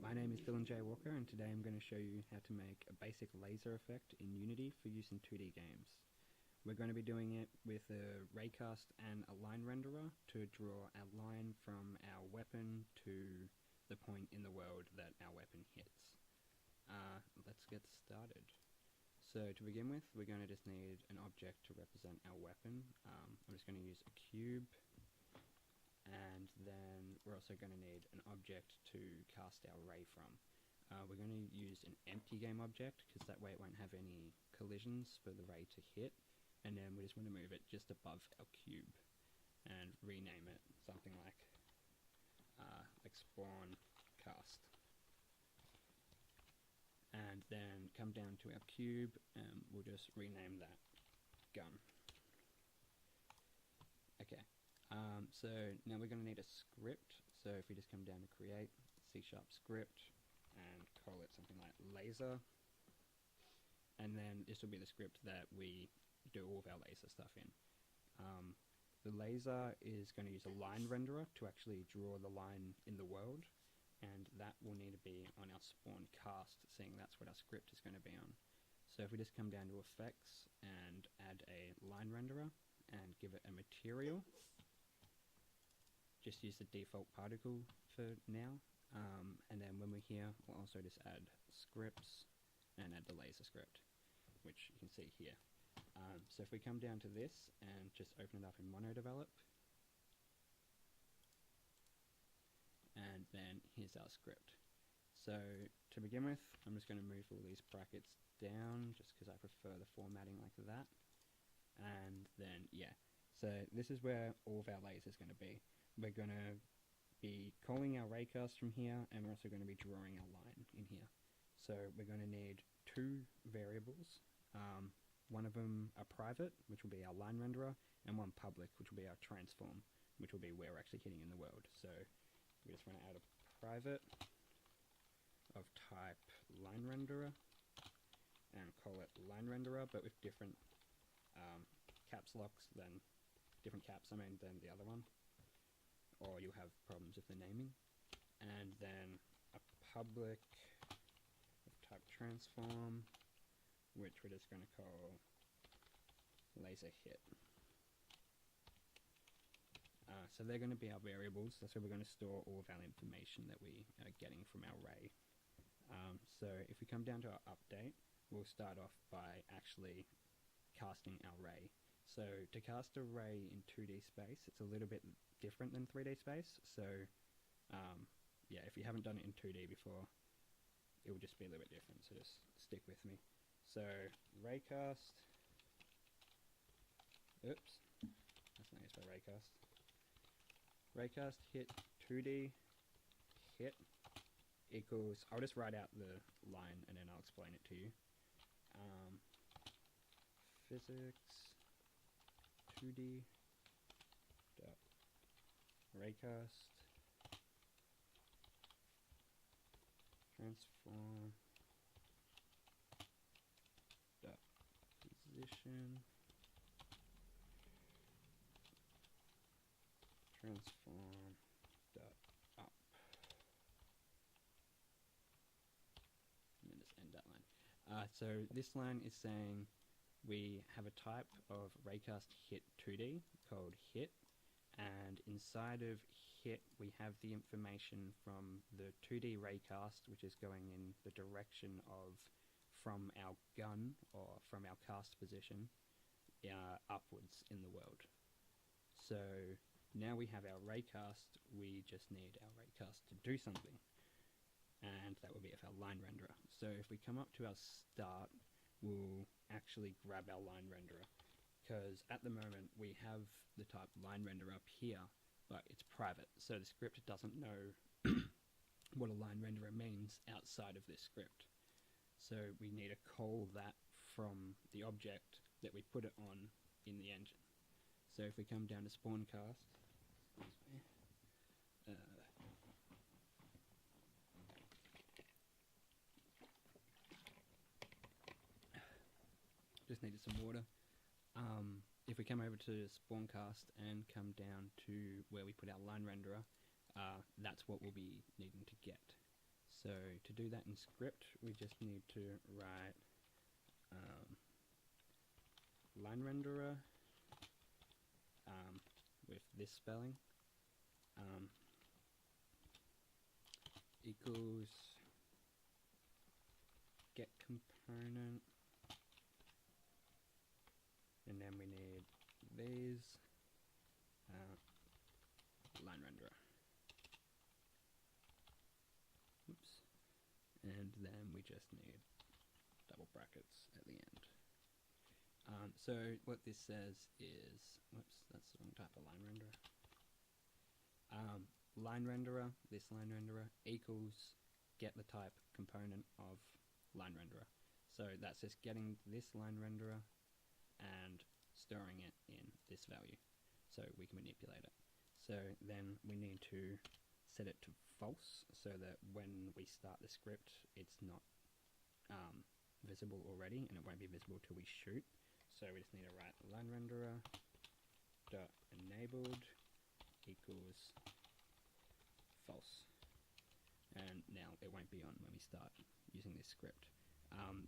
My name is Dylan J. Walker, and today I'm going to show you how to make a basic laser effect in Unity for use in 2D games. We're going to be doing it with a Raycast and a line renderer to draw a line from our weapon to the point in the world that our weapon hits. Let's get started. So to begin with, we're going to just need an object to represent our weapon. I'm just going to use a cube, and then we're also going to need an object to cast our ray from. We're going to use an empty game object because that way it won't have any collisions for the ray to hit, and then we just want to move it just above our cube and rename it something like spawn cast. And then come down to our cube and we'll just rename that gun. Okay. So now we're going to need a script. So if we just come down to create C# script and call it something like laser, and then this will be the script that we do all of our laser stuff in. The laser is going to use a line renderer to actually draw the line in the world, and that will need to be on our spawn cast, seeing that's what our script is going to be on. So if we just come down to effects and add a line renderer and give it a material, just use the default particle for now, and then when we're here we'll also just add scripts and add the laser script, which you can see here. So if we come down to this and just open it up in MonoDevelop, and then here's our script. So to begin with, I'm just going to move all these brackets down just because I prefer the formatting like that. And then, yeah, so this is where all of our lasers going to be. We're going to be calling our raycast from here, and we're also going to be drawing our line in here. So we're going to need two variables. One of them a private, which will be our line renderer, and one public, which will be our transform, which will be where we're actually hitting in the world. So we just want to add a private of type line renderer and call it line renderer, but with different caps locks than than the other one, or you'll have problems with the naming. And then a public of type transform, which we're just going to call laser hit. So they're going to be our variables. That's where we're going to store all of our information that we are getting from our ray. So if we come down to our update, we'll start off by actually casting our ray. So to cast a ray in 2D space, it's a little bit different than 3D space. So yeah, if you haven't done it in 2D before, it will just be a little bit different. So just stick with me. So Raycast, oops, that's not used by Raycast. Raycast hit 2D hit equals, I'll just write out the line and then I'll explain it to you. Physics 2D dot Raycast transform dot position transform dot up, and then just end that line. So this line is saying we have a type of Raycast hit 2D called hit, and inside of hit we have the information from the 2D Raycast, which is going in the direction of from our gun or from our cast position upwards in the world. So now we have our Raycast, we just need our Raycast to do something, and that will be our line renderer. So if we come up to our start, we'll actually grab our line renderer, because at the moment we have the type line renderer up here, but it's private, so the script doesn't know what a line renderer means outside of this script. So we need to call that from the object that we put it on in the engine. So if we come down to spawn cast, just needed some water. If we come over to Spawncast and come down to where we put our line renderer, that's what we'll be needing to get. So to do that in script, we just need to write LineRenderer with this spelling equals get component, and then we need these LineRenderer. Oops. And then we just need double brackets at the end. So what this says is, whoops, that's the wrong type of LineRenderer. LineRenderer, this LineRenderer equals get the type component of LineRenderer. So that's just getting this LineRenderer and storing it in this value, so we can manipulate it. So then we need to set it to false, so that when we start the script, it's not visible already, and it won't be visible till we shoot. So we just need to write LineRenderer dot enabled equals false, and now it won't be on when we start using this script.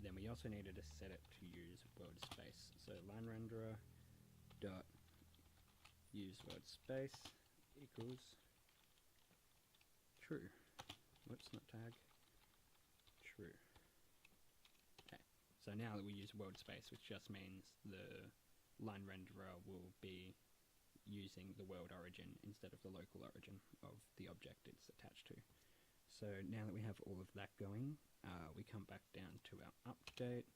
Then we also needed to set it to use world space. So LineRenderer dot use world space equals true. Whoops, not tag. True. Okay. So now that we use world space, which just means the LineRenderer will be using the world origin instead of the local origin of the object it's attached to. So now that we have all of that going, we come back down to our update,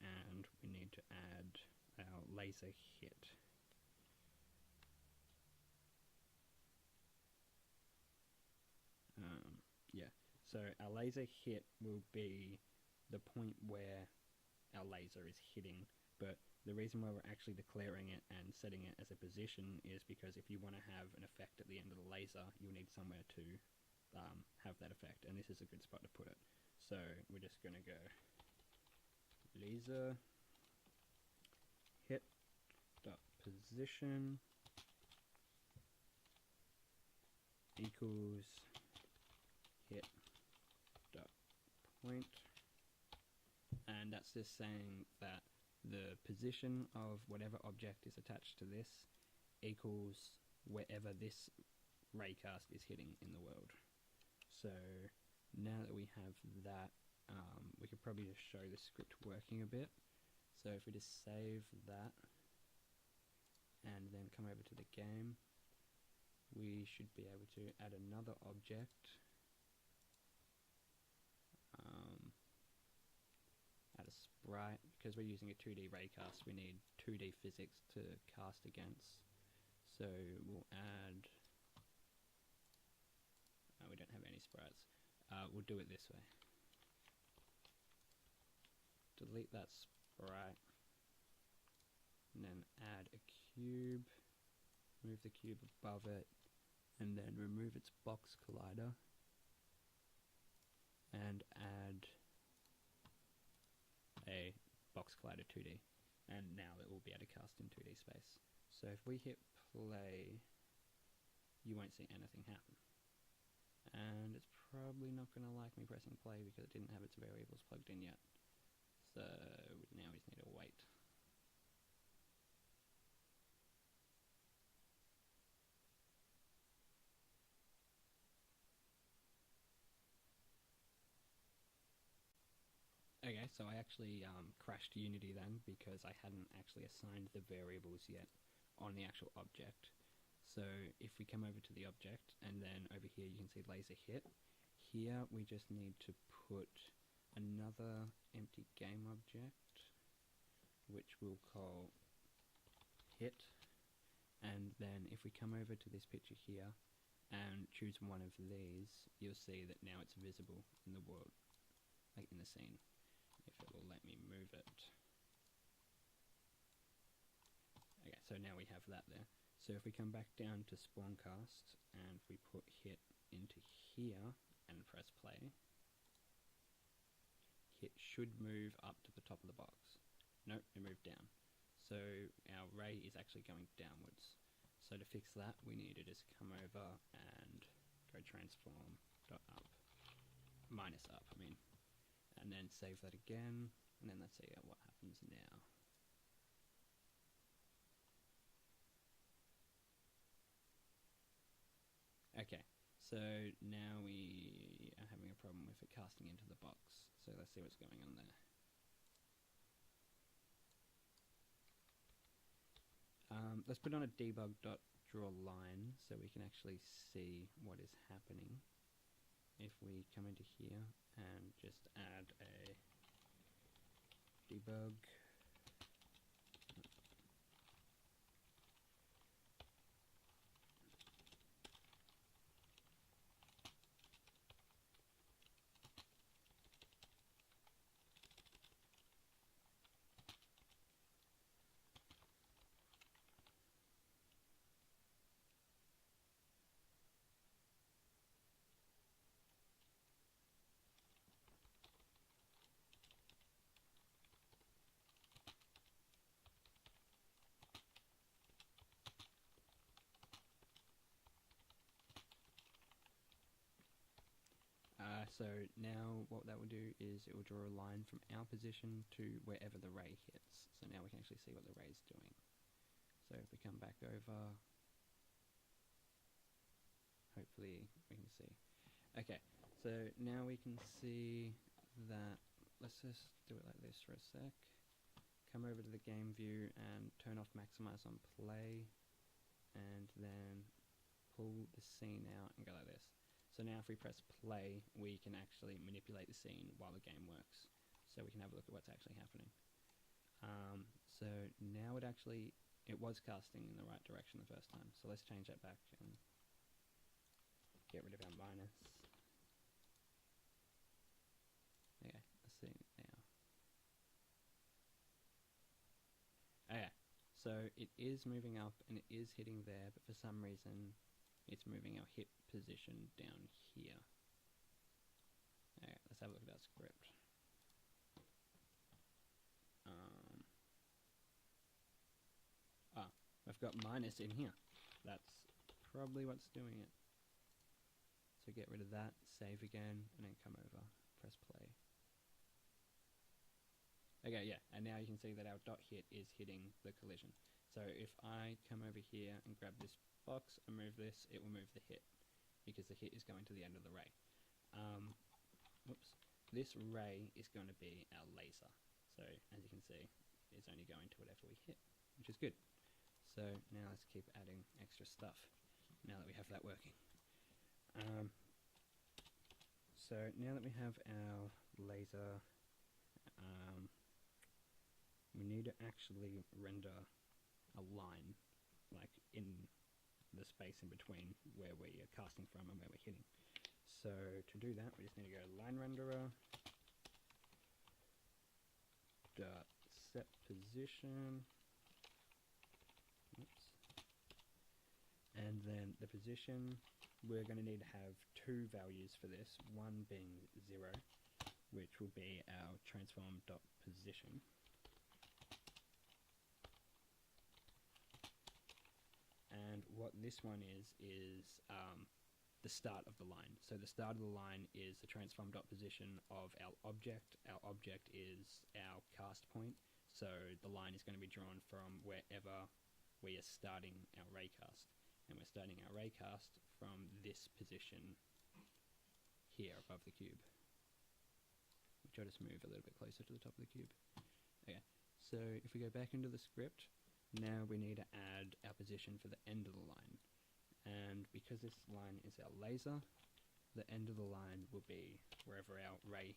and we need to add our laser hit. Yeah, so our laser hit will be the point where our laser is hitting, but the reason why we're actually declaring it and setting it as a position is because if you want to have an effect at the end of the laser, you'll need somewhere to have that effect, and this is a good spot to put it. So we're just going to go laser hit dot position equals hit dot point, and that's just saying that the position of whatever object is attached to this equals wherever this raycast is hitting in the world. So now that we have that, we could probably just show the script working a bit. So if we just save that and then come over to the game, we should be able to add another object, add a sprite. Because we're using a 2D raycast, we need 2D physics to cast against. So we'll add, we don't have any sprites. We'll do it this way. Delete that sprite, and then add a cube, move the cube above it, and then remove its box collider, and add a box collider 2D, and now it will be able to cast in 2D space. So if we hit play, you won't see anything happen. And it's probably not going to like me pressing play because it didn't have its variables plugged in yet. So now we just need to wait. Okay, so I actually crashed Unity then because I hadn't actually assigned the variables yet on the actual object. So if we come over to the object, and then over here you can see laser hit. Here we just need to put another empty game object, which we'll call hit. And then if we come over to this picture here and choose one of these, you'll see that now it's visible in the world, like in the scene, if it will let me move it. Okay, so now we have that there. So if we come back down to Spawncast and we put hit into here and press play, hit should move up to the top of the box. Nope, it moved down. So our ray is actually going downwards. So to fix that, we need to just come over and go transform.up, minus up, I mean. And then save that again, and then let's see what happens now. Okay, so now we are having a problem with it casting into the box. So let's see what's going on there. Let's put on a debug.drawLine so we can actually see what is happening. If we come into here and just add a debug. So now what that will do is it will draw a line from our position to wherever the ray hits. So now we can actually see what the ray is doing. So if we come back over, hopefully we can see. Okay, so now we can see that, let's just do it like this for a sec. Come over to the game view and turn off maximize on play, and then pull the scene out and go like this. So now if we press play, we can actually manipulate the scene while the game works. So we can have a look at what's actually happening. So now it was casting in the right direction the first time. So let's change that back and get rid of our minus. Okay, let's see now. Okay, so it is moving up and it is hitting there, but for some reason it's moving our hit position down here. Alright, let's have a look at our script. I've got minus in here. That's probably what's doing it. So get rid of that, save again, and then come over, press play. Okay, yeah, and now you can see that our dot hit is hitting the collision. So if I come over here and grab this box and move this, it will move the hit, because the hit is going to the end of the ray. Whoops. This ray is going to be our laser. So as you can see, it's only going to whatever we hit, which is good. So now let's keep adding extra stuff, now that we have that working. So now that we have our laser, we need to actually render a line, like in the space in between where we are casting from and where we're hitting. So to do that, we just need to go to LineRenderer, .set position, oops, and then the position, we're going to need to have two values for this, one being 0, which will be our transform.position. And what this one is the start of the line. So the start of the line is the transform.position of our object. Our object is our cast point. So the line is going to be drawn from wherever we are starting our raycast. And we're starting our raycast from this position here above the cube, which I'll just move a little bit closer to the top of the cube. Okay, so if we go back into the script, now we need to add our position for the end of the line. And because this line is our laser, the end of the line will be wherever our ray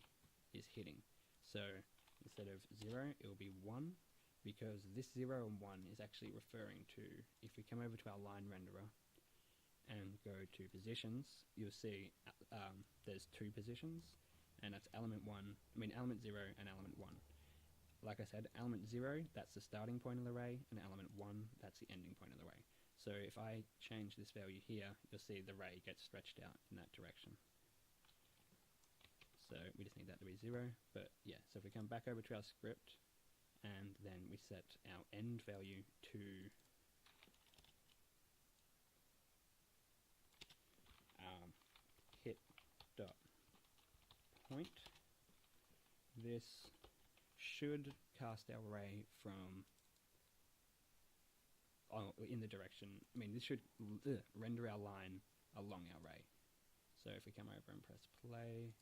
is hitting. So instead of 0, it will be 1, because this 0 and 1 is actually referring to, if we come over to our line renderer and go to positions, you'll see there's two positions, and that's element 0 and element 1. Like I said, element 0, that's the starting point of the ray, and element 1, that's the ending point of the ray. So if I change this value here, you'll see the ray gets stretched out in that direction. So we just need that to be 0, but yeah, so if we come back over to our script, and then we set our end value to hit dot this should cast our ray from in the direction. I mean, this should render our line along our ray. So if we come over and press play,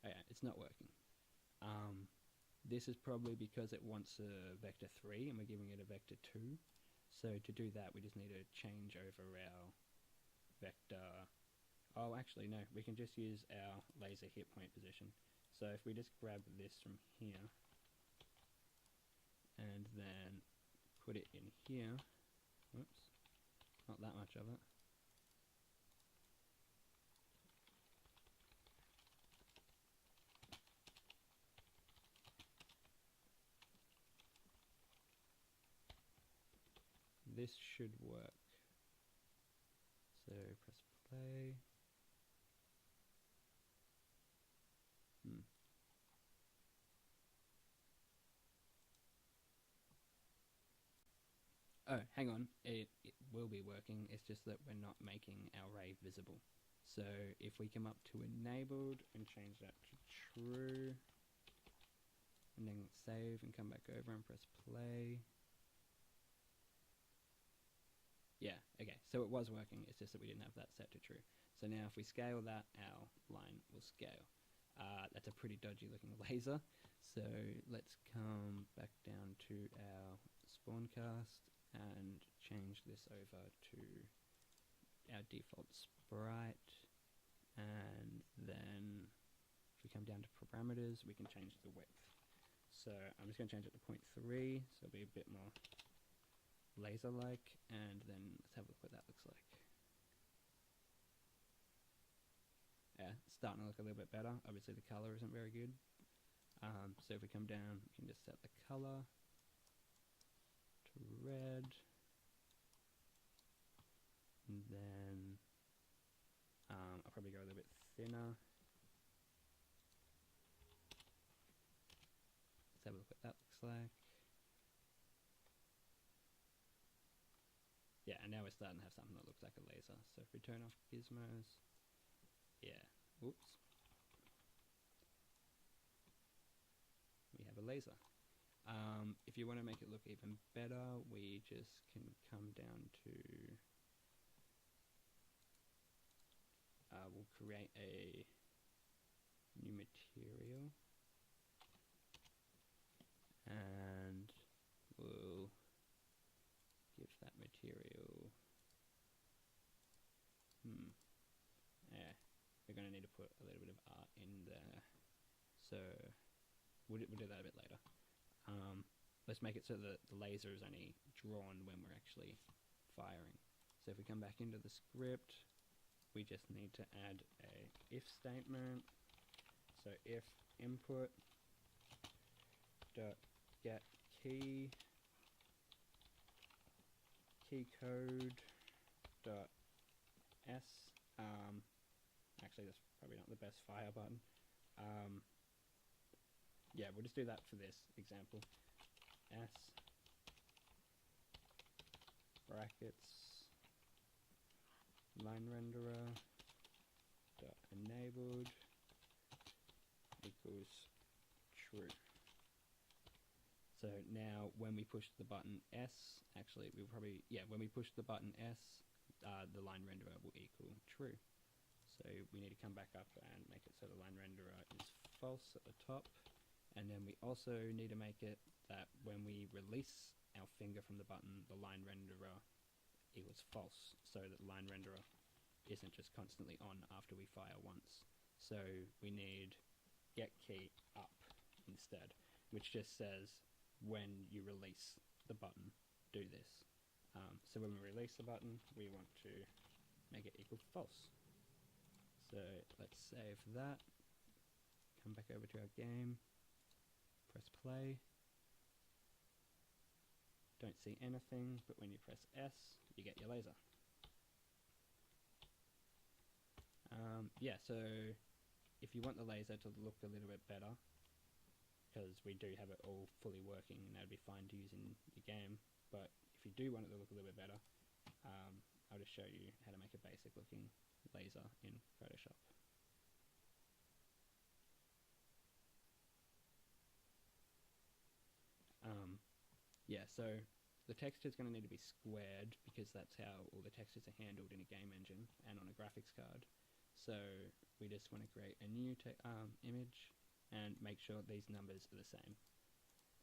oh yeah, it's not working. This is probably because it wants a vector 3 and we're giving it a vector 2. So to do that, we just need to change over our vector. Oh, actually, no, we can just use our laser hit point position. So if we just grab this from here and then put it in here, whoops, not that much of it. This should work. So press play. Oh, hang on, it will be working, it's just that we're not making our ray visible. So if we come up to enabled and change that to true, and then save and come back over and press play. Yeah, okay, so it was working, it's just that we didn't have that set to true. So now if we scale that, our line will scale. That's a pretty dodgy looking laser, so let's come back down to our spawn cast and change this over to our default sprite, and then if we come down to parameters, we can change the width. So I'm just going to change it to 0.3, so it'll be a bit more laser-like, and then let's have a look what that looks like. Yeah, it's starting to look a little bit better. Obviously the color isn't very good. So if we come down, we can just set the color to red, and then I'll probably go a little bit thinner. Let's have a look what that looks like. Yeah, and now we're starting to have something that looks like a laser. So if we turn off gizmos, yeah, whoops, we have a laser. If you want to make it look even better, we just can come down to, we'll create a new material, and we'll give that material, yeah, we're going to need to put a little bit of art in there, so we'll do that a bit later. Let's make it so that the laser is only drawn when we're actually firing. So if we come back into the script, we just need to add a if statement. So if input dot get key code dot s. Actually, that's probably not the best fire button. Yeah, we'll just do that for this example. S brackets LineRenderer dot enabled equals true. So now when we push the button S, actually we'll probably, yeah, when we push the button S, the LineRenderer will equal true. So we need to come back up and make it so the LineRenderer is false at the top. And then we also need to make it that when we release our finger from the button, the LineRenderer equals false, so that the LineRenderer isn't just constantly on after we fire once. So we need get key up instead, which just says when you release the button, do this. So when we release the button, we want to make it equal false. So let's save that, come back over to our game, press play. Don't see anything, but when you press S, you get your laser. Yeah, so if you want the laser to look a little bit better, because we do have it all fully working and that'd be fine to use in your game, but if you do want it to look a little bit better, I'll just show you how to make a basic looking laser in Photoshop. Yeah, so the texture is going to need to be squared because that's how all the textures are handled in a game engine and on a graphics card. So we just want to create a new image and make sure these numbers are the same.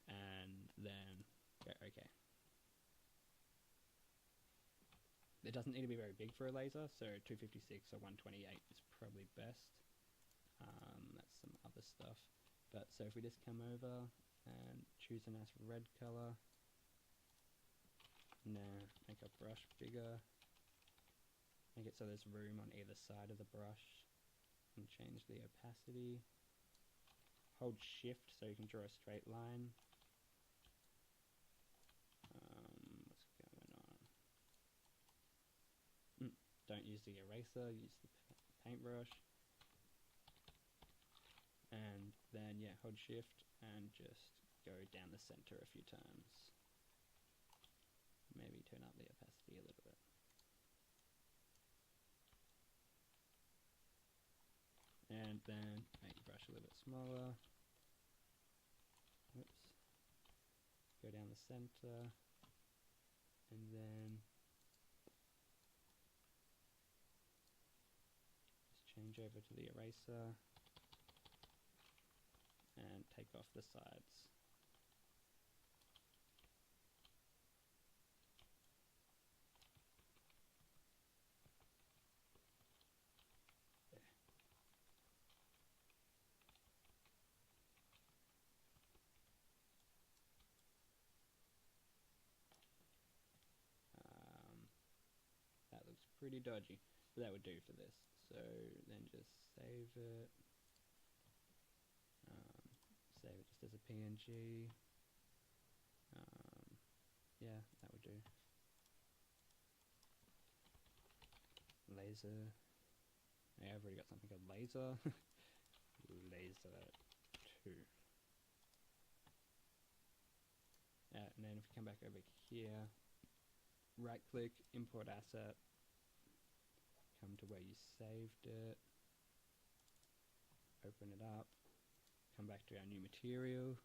And then go OK. It doesn't need to be very big for a laser, so 256 or 128 is probably best. That's some other stuff. But so if we just come over and choose a nice red color, now make our brush bigger, make it so there's room on either side of the brush, and change the opacity. Hold shift so you can draw a straight line. What's going on? Don't use the eraser, use the paintbrush. And then yeah, hold shift and just go down the center a few times. Maybe turn up the opacity a little bit. And then make the brush a little bit smaller. Whoops. Go down the center. And then just change over to the eraser. And take off the sides. That looks pretty dodgy, but that would do for this. So then just save it. Save it just as a PNG. Yeah, that would do. Laser. Yeah, I've already got something called laser. Laser 2. And then if you come back over here, right click, import asset, come to where you saved it, open it up, come back to our new material,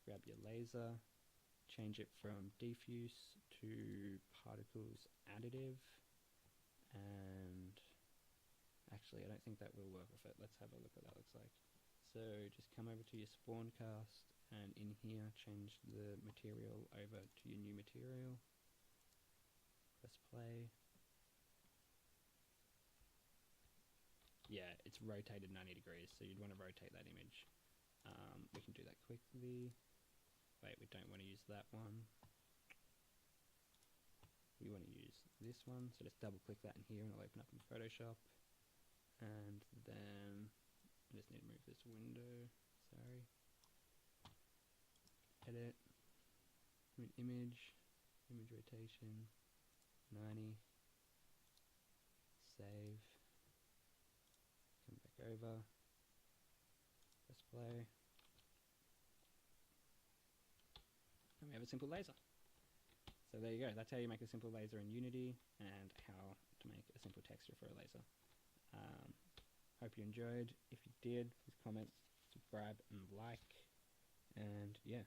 grab your laser, change it from diffuse to particles additive, and actually I don't think that will work with it. Let's have a look what that looks like. So just come over to your spawn cast, and in here change the material over to your new material, press play. Yeah, it's rotated 90 degrees, so you'd want to rotate that image. We can do that quickly. Wait, we don't want to use that one. You want to use this one, so just double click that in here and it'll open up in Photoshop. And then I just need to move this window, sorry. Edit, image rotation, 90, save, come back over, press play, and we have a simple laser. So there you go, that's how you make a simple laser in Unity and how to make a simple texture for a laser. Hope you enjoyed. If you did, please comment, subscribe and like, and yeah.